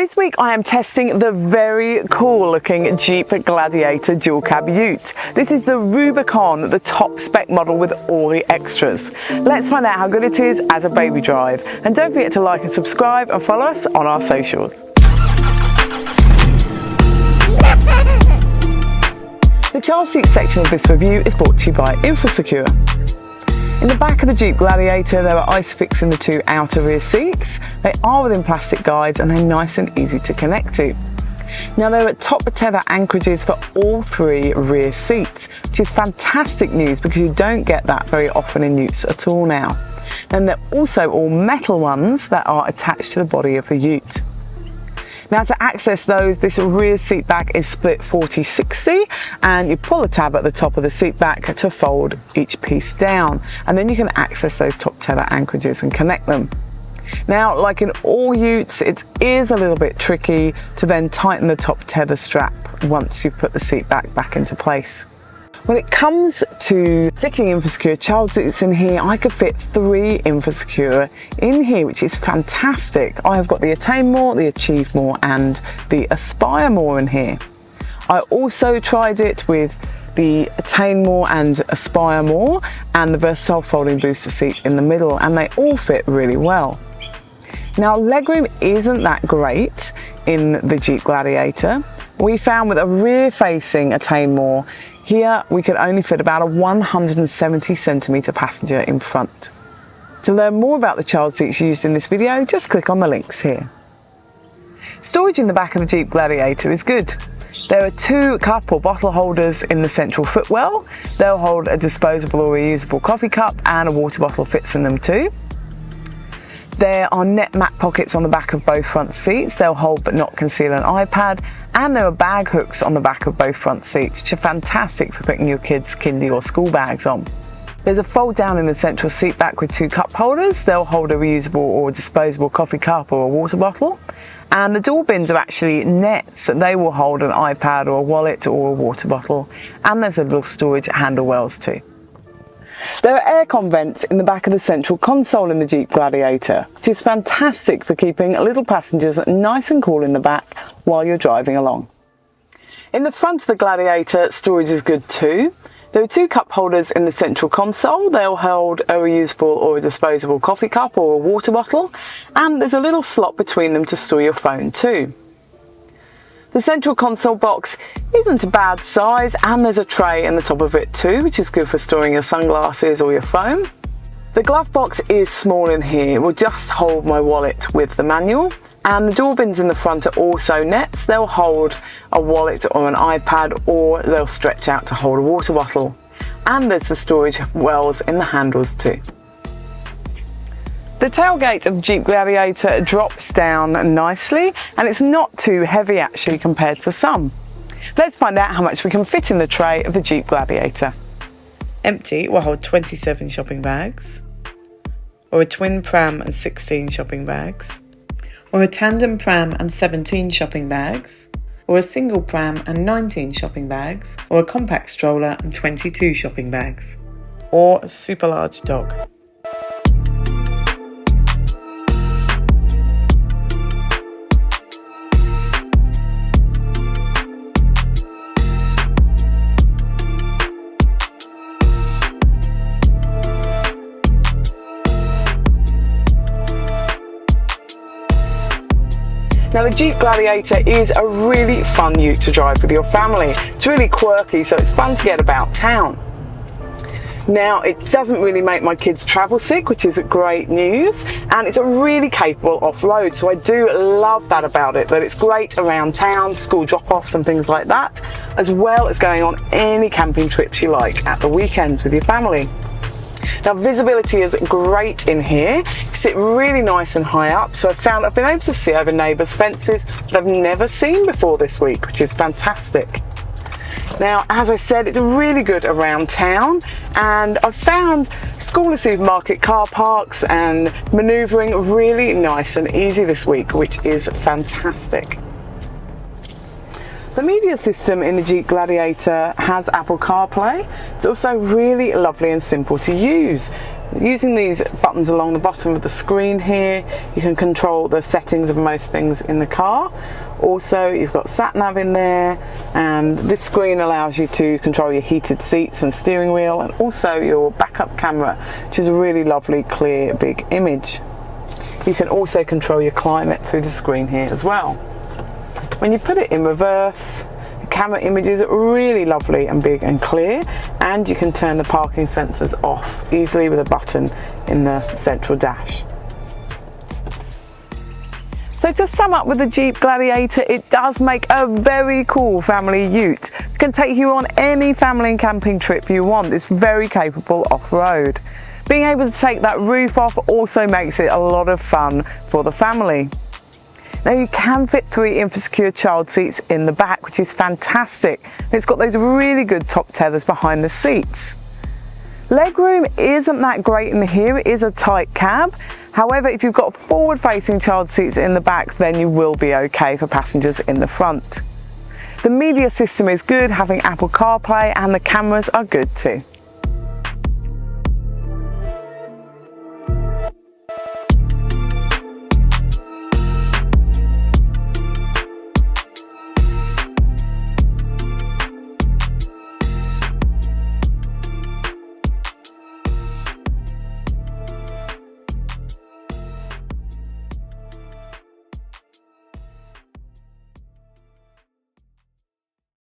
This week I am testing the very cool looking Jeep Gladiator dual cab ute. This is the Rubicon, the top spec model with all the extras. Let's find out how good it is as a baby drive. And don't forget to like and subscribe and follow us on our socials. The child seat section of this review is brought to you by Infasecure. In the back of the Jeep Gladiator there are ISOFIX in the two outer rear seats. They are within plastic guides and they're nice and easy to connect to. Now there are top tether anchorages for all three rear seats, which is fantastic news because you don't get that very often in utes at all now. And they're also all metal ones that are attached to the body of the ute. Now to access those, this rear seat back is split 40-60 and you pull the tab at the top of the seat back to fold each piece down, and then you can access those top tether anchorages and connect them. Now, like in all utes, it is a little bit tricky to then tighten the top tether strap once you've put the seat back into place. When it comes to fitting Infasecure child seats in here, I could fit 3 Infasecure in here, which is fantastic. I have got the Attain More, the Achieve More and the Aspire More in here. I also tried it with the Attain More and Aspire More and the Versatile Folding Booster seat in the middle, and they all fit really well. Now legroom isn't that great in the Jeep Gladiator. We found with a rear facing Attain More, here we could only fit about a 170 centimetre passenger in front. To learn more about the child seats used in this video, just click on the links here. Storage in the back of the Jeep Gladiator is good. There are 2 cup or bottle holders in the central footwell. They'll hold a disposable or reusable coffee cup, and a water bottle fits in them too. There are net mat pockets on the back of both front seats. They'll hold but not conceal an iPad, and there are bag hooks on the back of both front seats, which are fantastic for putting your kids' kindy or school bags on. There's a fold down in the central seat back with 2 cup holders. They'll hold a reusable or disposable coffee cup or a water bottle. And the door bins are actually nets. They will hold an iPad or a wallet or a water bottle. And there's a little storage handle wells too. There are aircon vents in the back of the central console in the Jeep Gladiator, which is fantastic for keeping little passengers nice and cool in the back while you're driving along. In the front of the Gladiator, storage is good too. There are 2 cup holders in the central console. They'll hold a reusable or a disposable coffee cup or a water bottle, and there's a little slot between them to store your phone too. The central console box isn't a bad size, and there's a tray in the top of it too, which is good for storing your sunglasses or your phone. The glove box is small in here. It will just hold my wallet with the manual. And the door bins in the front are also nets. They'll hold a wallet or an iPad, or they'll stretch out to hold a water bottle. And there's the storage wells in the handles too. The tailgate of the Jeep Gladiator drops down nicely, and it's not too heavy actually compared to some. Let's find out how much we can fit in the tray of the Jeep Gladiator. Empty will hold 27 shopping bags, or a twin pram and 16 shopping bags, or a tandem pram and 17 shopping bags, or a single pram and 19 shopping bags, or a compact stroller and 22 shopping bags, or a super large dog. Now the Jeep Gladiator is a really fun ute to drive with your family. It's really quirky, so it's fun to get about town. Now it doesn't really make my kids travel sick, which is great news, and it's a really capable off-road, so I do love that about it, that it's great around town, school drop-offs and things like that, as well as going on any camping trips you like at the weekends with your family. Now visibility is great in here. You sit really nice and high up, so I've been able to see over neighbours' fences that I've never seen before this week, which is fantastic. Now, as I said, it's really good around town, and I've found school and supermarket car parks and manoeuvring really nice and easy this week, which is fantastic. The media system in the Jeep Gladiator has Apple CarPlay. It's also really lovely and simple to use. Using these buttons along the bottom of the screen here, you can control the settings of most things in the car. Also, you've got sat nav in there, and this screen allows you to control your heated seats and steering wheel, and also your backup camera, which is a really lovely, clear, big image. You can also control your climate through the screen here as well. When you put it in reverse, the camera images are really lovely and big and clear, and you can turn the parking sensors off easily with a button in the central dash. So to sum up with the Jeep Gladiator, it does make a very cool family ute. It can take you on any family and camping trip you want. It's very capable off-road. Being able to take that roof off also makes it a lot of fun for the family. Now you can fit 3 Infasecure child seats in the back, which is fantastic. It's got those really good top tethers behind the seats. Legroom isn't that great in here, it is a tight cab. However, if you've got forward-facing child seats in the back, then you will be okay for passengers in the front. The media system is good, having Apple CarPlay, and the cameras are good too.